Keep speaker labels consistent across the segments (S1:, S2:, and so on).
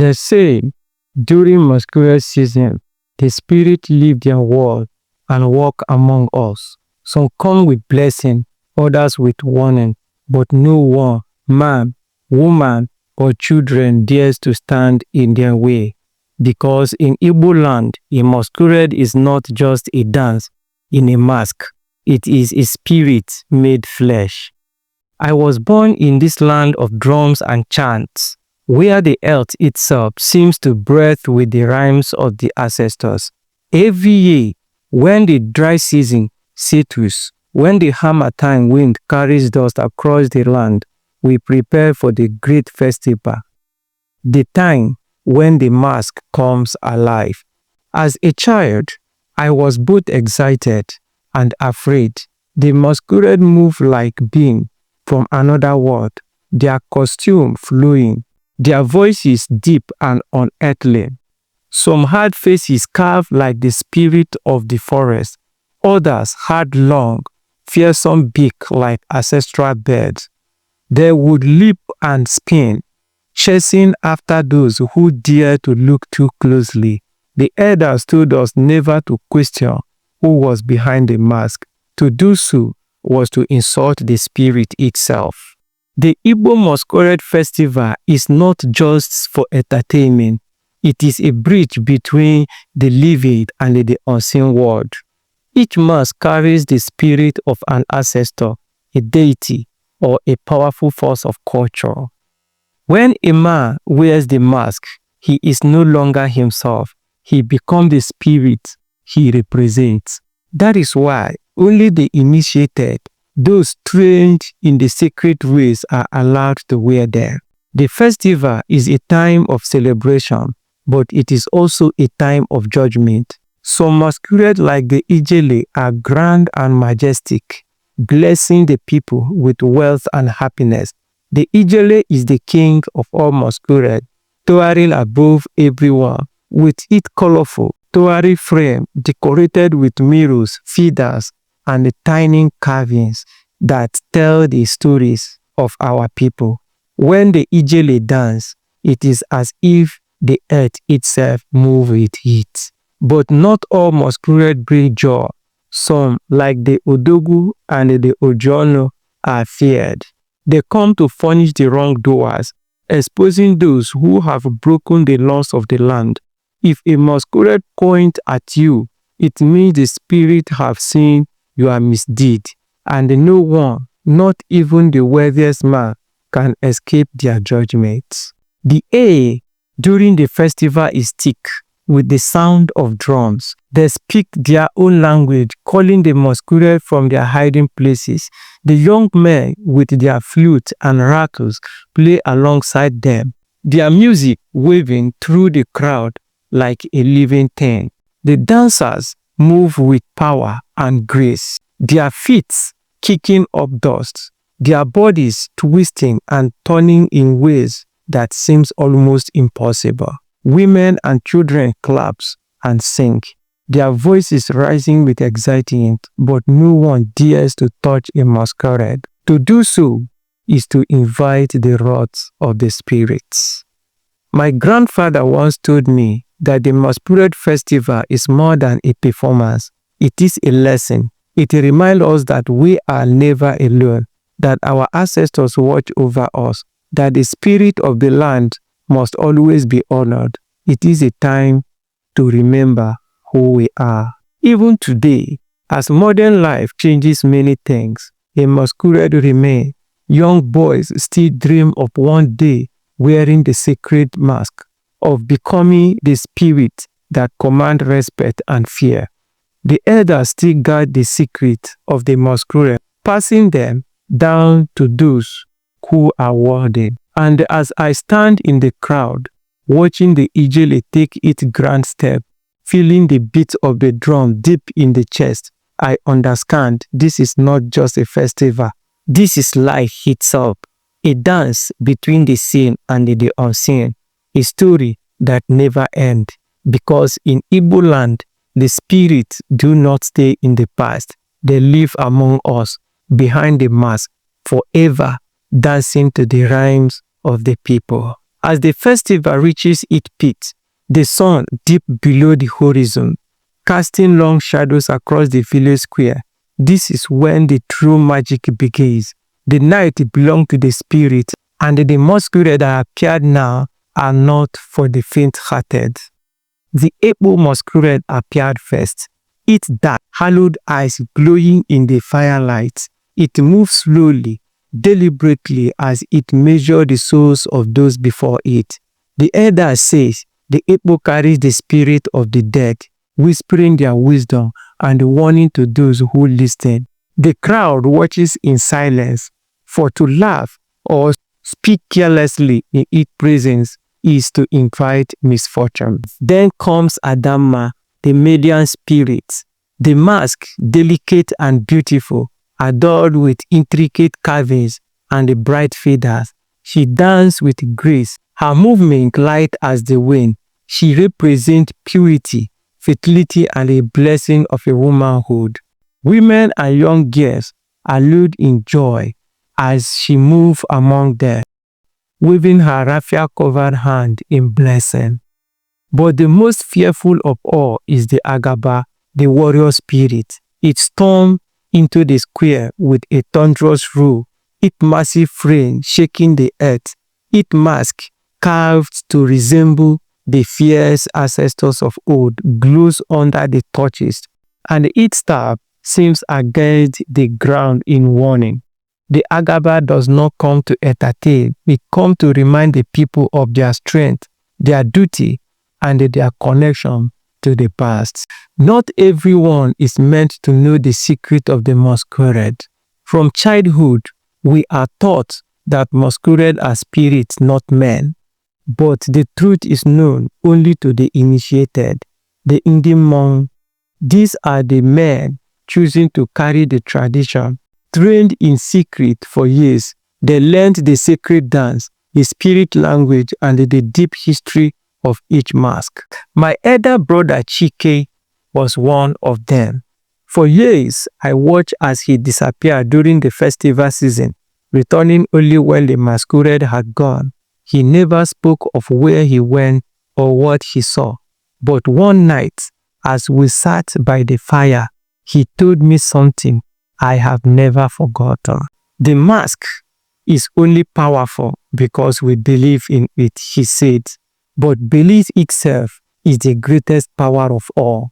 S1: They say during masquerade season, the spirit leave their world and walk among us. Some come with blessing, others with warning, but no one, man, woman, or children dares to stand in their way. Because in Igbo land, a masquerade is not just a dance in a mask. It is a spirit made flesh. I was born in this land of drums and chants, where the earth itself seems to breathe with the rhymes of the ancestors. Every year, when the dry season settles, when the harmattan wind carries dust across the land, we prepare for the great festival, the time when the mask comes alive. As a child, I was both excited and afraid. The masquerade moved like beings from another world, their costume flowing, their voices deep and unearthly. Some had faces carved like the spirit of the forest. Others had long, fearsome beak like ancestral birds. They would leap and spin, chasing after those who dare to look too closely. The elders told us never to question who was behind the mask. To do so was to insult the spirit itself. The Igbo Masquerade Festival is not just for entertainment. It is a bridge between the living and the unseen world. Each mask carries the spirit of an ancestor, a deity, or a powerful force of culture. When a man wears the mask, he is no longer himself. He becomes the spirit he represents. That is why only the initiated, those trained in the sacred ways, are allowed to wear them. The festival is a time of celebration, but it is also a time of judgment. Some masquerades like the Ijele are grand and majestic, blessing the people with wealth and happiness. The Ijele is the king of all masquerade, towering above everyone, with its colorful, towering frame decorated with mirrors, feathers, and the tiny carvings that tell the stories of our people. When the Ijele dance, it is as if the earth itself moves with it. But not all masquerade bring joy. Some, like the Odogu and the Ojono, are feared. They come to punish the wrongdoers, exposing those who have broken the laws of the land. If a masquerade points at you, it means the spirit have seen your misdeed, and no one, not even the wealthiest man, can escape their judgments. The air during the festival is thick with the sound of drums. They speak their own language, calling the masquerade from their hiding places. The young men with their flutes and rattles play alongside them, their music waving through the crowd like a living thing. The dancers move with power and grace, their feet kicking up dust, their bodies twisting and turning in ways that seems almost impossible. Women and children clap and sing, their voices rising with excitement, but no one dares to touch a masquerade. To do so is to invite the wrath of the spirits. My grandfather once told me that the masquerade festival is more than a performance. It is a lesson. It reminds us that we are never alone, that our ancestors watch over us, that the spirit of the land must always be honored. It is a time to remember who we are. Even today, as modern life changes many things, a masquerade remains. Young boys still dream of one day wearing the sacred mask, of becoming the spirit that commands respect and fear. The elders still guard the secret of the masquerade, passing them down to those who are worthy. And as I stand in the crowd, watching the Ijele take its grand step, feeling the beat of the drum deep in the chest, I understand this is not just a festival. This is life itself, a dance between the seen and the unseen, a story that never ends. Because in Igbo land, the spirits do not stay in the past. They live among us, behind the mask, forever, dancing to the rhymes of the people. As the festival reaches its peak, the sun dips below the horizon, casting long shadows across the village square. This is when the true magic begins. The night belongs to the spirit, and the masquerade that appeared now are not for the faint-hearted. The Igbo Masquerade appeared first, its dark, hallowed eyes glowing in the firelight. It moved slowly, deliberately as it measured the souls of those before it. The elder says the Igbo carries the spirit of the dead, whispering their wisdom and warning to those who listen. The crowd watches in silence, for to laugh or speak carelessly in its presence is to invite misfortune. Then comes Adamma, the Median spirit. The mask, delicate and beautiful, adorned with intricate carvings and bright feathers. She danced with grace, her movement light as the wind. She represents purity, fertility, and a blessing of a womanhood. Women and young girls are lulled in joy as she moves among them, waving her raffia-covered hand in blessing. But the most fearful of all is the Agaba, the warrior spirit. It stormed into the square with a thunderous roar, its massive frame shaking the earth, its mask, carved to resemble the fierce ancestors of old, glows under the torches, and its staff seems against the ground in warning. The Agaba does not come to entertain, it comes to remind the people of their strength, their duty, and their connection to the past. Not everyone is meant to know the secret of the masquerade. From childhood, we are taught that masquerade are spirits, not men. But the truth is known only to the initiated, the Indian. These are the men choosing to carry the tradition. Trained in secret for years, they learned the sacred dance, the spirit language, and the deep history of each mask. My elder brother Chike was one of them. For years, I watched as he disappeared during the festival season, returning only when the masquerade had gone. He never spoke of where he went or what he saw. But one night, as we sat by the fire, he told me something I have never forgotten. The mask is only powerful because we believe in it, he said. But belief itself is the greatest power of all.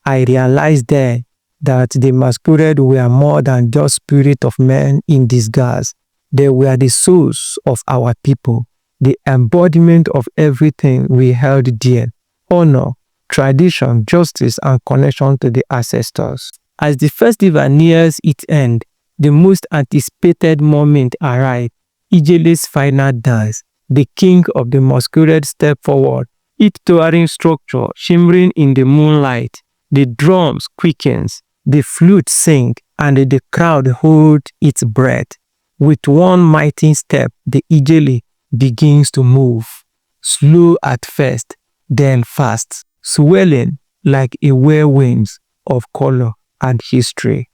S1: I realized there that the masquerade were more than just spirit of men in disguise. They were the souls of our people, the embodiment of everything we held dear: honor, tradition, justice, and connection to the ancestors. As the festival nears its end, the most anticipated moment arrives: Ijele's final dance. The king of the masquerade stepped forward, its towering structure shimmering in the moonlight. The drums quickens, the flute sings, and the crowd holds its breath. With one mighty step, the Ijele begins to move, slow at first, then fast, swelling like a whirlwind of color and history.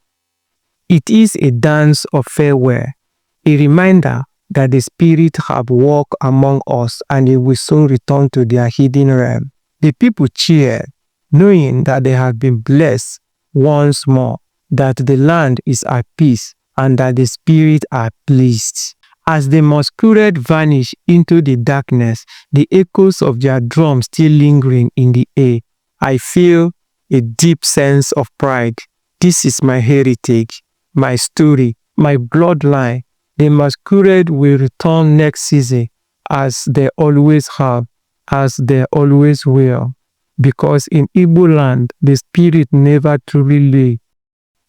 S1: It is a dance of farewell, a reminder that the spirits have walked among us and they will soon return to their hidden realm. The people cheer, knowing that they have been blessed once more, that the land is at peace, and that the spirits are pleased. As the masquerade vanish into the darkness, the echoes of their drums still lingering in the air, I feel a deep sense of pride. This is my heritage, my story, my bloodline. The masquerade will return next season, as they always have, as they always will. Because in Igbo land, the spirit never truly live.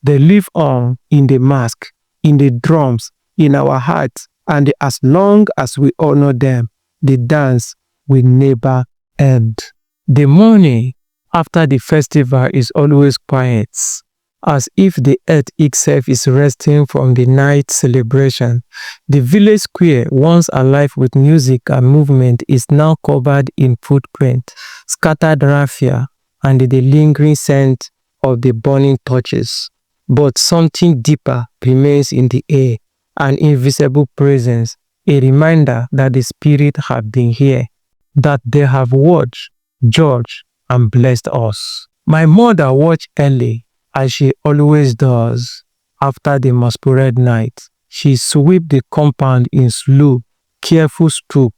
S1: They live on in the mask, in the drums, in our hearts, and as long as we honor them, the dance will never end. The morning after the festival is always quiet, as if the earth itself is resting from the night celebration. The village square, once alive with music and movement, is now covered in footprint, scattered raffia, and the lingering scent of the burning torches. But something deeper remains in the air, an invisible presence, a reminder that the spirit have been here, that they have watched, judged, and blessed us. My mother watched early, as she always does. After the masquerade night, she swept the compound in slow, careful stroke,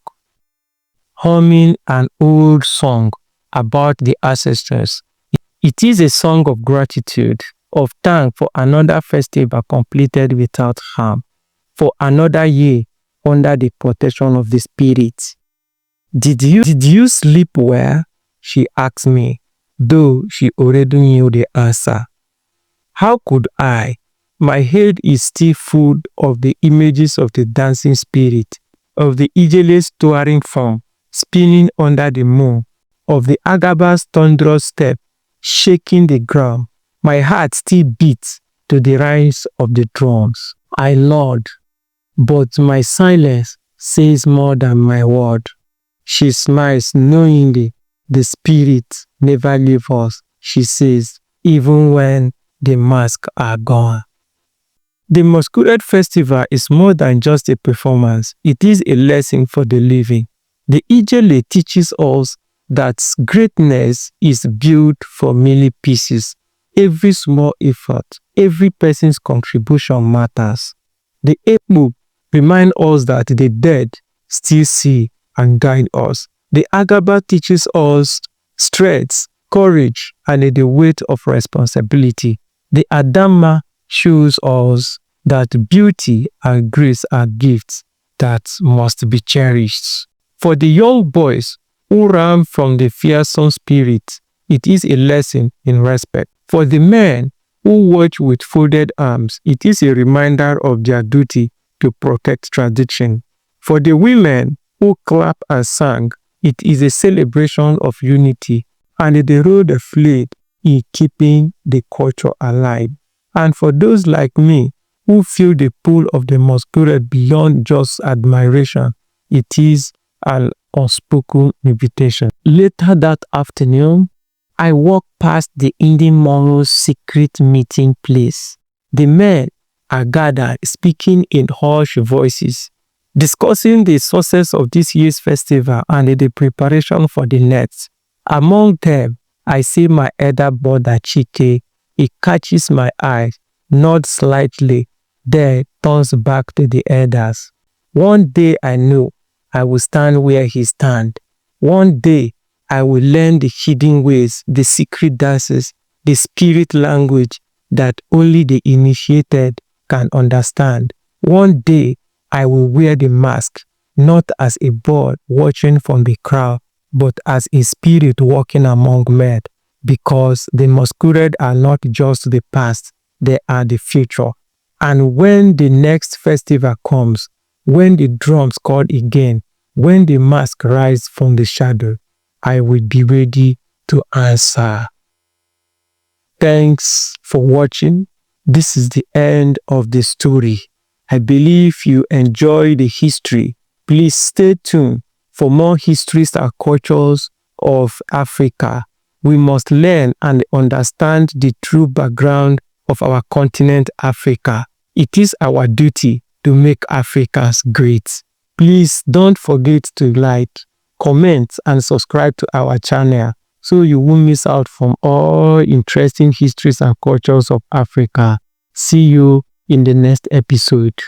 S1: humming an old song about the ancestors. It is a song of gratitude, of thanks for another festival completed without harm, for another year under the protection of the spirits. Did you sleep well? She asked me, though she already knew the answer. How could I? My head is still full of the images of the dancing spirit, of the Ijele's towering form spinning under the moon, of the Agaba's thunderous step shaking the ground. My heart still beats to the rhymes of the drums. I nod, but my silence says more than my word. She smiles knowingly. The spirits never leave us, she says, even when the masks are gone. The Masquerade Festival is more than just a performance. It is a lesson for the living. The Ijele teaches us that greatness is built from many pieces. Every small effort, every person's contribution matters. The Ekmu remind us that the dead still see and guide us. The Agaba teaches us strength, courage, and the weight of responsibility. The Adama shows us that beauty and grace are gifts that must be cherished. For the young boys who ran from the fearsome spirit, it is a lesson in respect. For the men who watch with folded arms, it is a reminder of their duty to protect tradition. For the women who clap and sang, it is a celebration of unity and the role they played in keeping the culture alive. And for those like me who feel the pull of the masquerade beyond just admiration, it is an unspoken invitation. Later that afternoon, I walked past the MMANWU secret meeting place. The men are gathered, speaking in hushed voices, discussing the success of this year's festival and the preparation for the next. Among them, I see my elder brother Chike. He catches my eye, nods slightly, then turns back to the elders. One day I know I will stand where he stands. One day I will learn the hidden ways, the secret dances, the spirit language that only the initiated can understand. One day I will wear the mask, not as a bird watching from the crowd, but as a spirit walking among men, because the masquerade are not just the past, they are the future. And when the next festival comes, when the drums call again, when the mask rise from the shadow, I will be ready to answer. Thanks for watching. This is the end of the story. I believe you enjoy the history. Please stay tuned for more histories and cultures of Africa. We must learn and understand the true background of our continent, Africa. It is our duty to make Africans great. Please don't forget to like, comment, and subscribe to our channel so you won't miss out from all interesting histories and cultures of Africa. See you in the next episode.